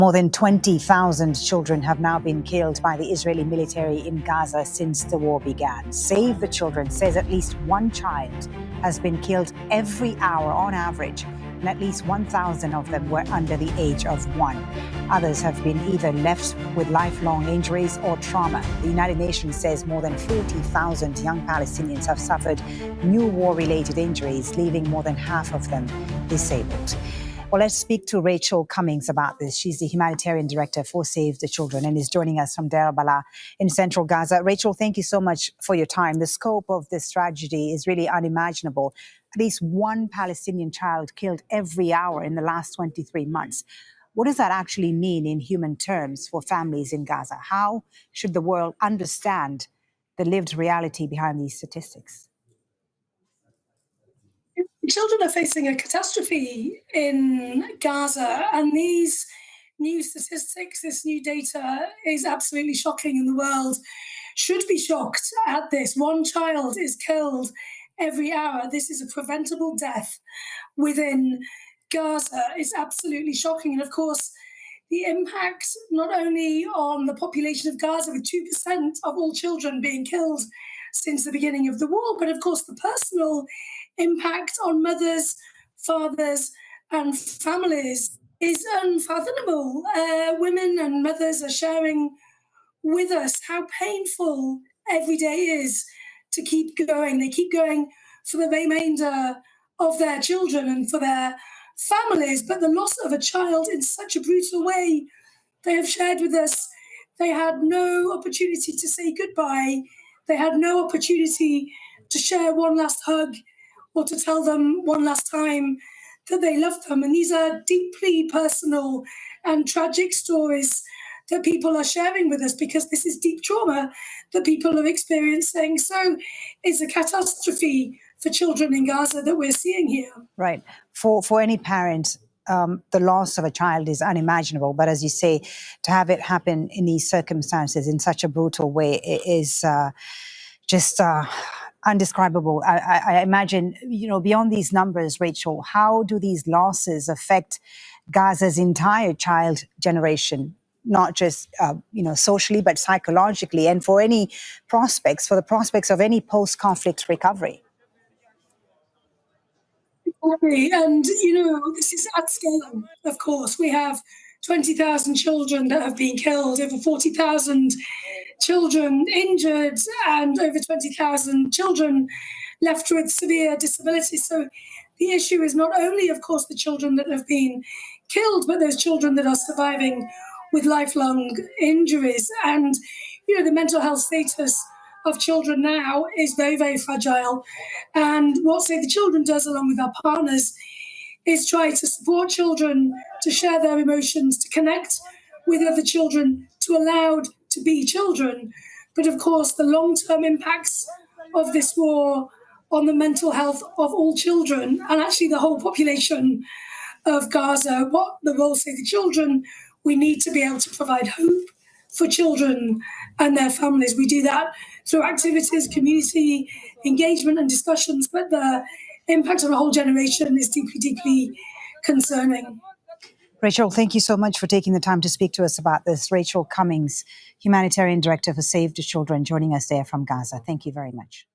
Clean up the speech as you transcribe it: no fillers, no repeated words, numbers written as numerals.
More than 20,000 children have now been killed by the Israeli military in Gaza since the war began. Save the Children says at least one child has been killed every hour on average, and at least 1,000 of them were under the age of 1. Others have been either left with lifelong injuries or trauma. The United Nations says more than 40,000 young Palestinians have suffered new war-related injuries, leaving more than half of them disabled. Well, let's speak to Rachel Cummings about this. She's the humanitarian director for Save the Children and is joining us from Deir al-Balah in central Gaza. Rachel, thank you so much for your time. The scope of this tragedy is really unimaginable. At least one Palestinian child killed every hour in the last 23 months. What does that actually mean in human terms for families in Gaza? How should the world understand the lived reality behind these statistics? Children are facing a catastrophe in Gaza, and these new statistics, this new data is absolutely shocking, and the world should be shocked at this. One child is killed every hour. This is a preventable death within Gaza. It's absolutely shocking. And of course, the impact not only on the population of Gaza, with 2% of all children being killed since the beginning of the war, but of course the personal impact on mothers, fathers, and families is unfathomable. Women and mothers are sharing with us how painful every day is to keep going. They keep going for the remainder of their children and for their families, but the loss of a child in such a brutal way, they have shared with us. They had no opportunity to say goodbye. They had no opportunity to share one last hug or to tell them one last time that they loved them. And these are deeply personal and tragic stories that people are sharing with us, because this is deep trauma that people are experiencing. So it's a catastrophe for children in Gaza that we're seeing here. Right. For any parent, the loss of a child is unimaginable. But as you say, to have it happen in these circumstances in such a brutal way is just undescribable. I imagine, beyond these numbers, Rachel, how do these losses affect Gaza's entire child generation? Not just, socially, but psychologically, and for the prospects of any post-conflict recovery. And, this is at scale, of course. We have 20,000 children that have been killed, over 40,000 children injured, and over 20,000 children left with severe disabilities. So the issue is not only, of course, the children that have been killed, but those children that are surviving with lifelong injuries. And, the mental health status of children now is very, very fragile. And what Save the Children does, along with our partners, is try to support children to share their emotions, to connect with other children, to allow to be children. But of course, the long-term impacts of this war on the mental health of all children, and actually the whole population of Gaza, what the role Save the Children, we need to be able to provide hope for children and their families. We do that through activities, community engagement and discussions, but the impact on a whole generation is deeply, deeply concerning. Rachel, thank you so much for taking the time to speak to us about this. Rachel Cummings, Humanitarian Director for Save the Children, joining us there from Gaza. Thank you very much.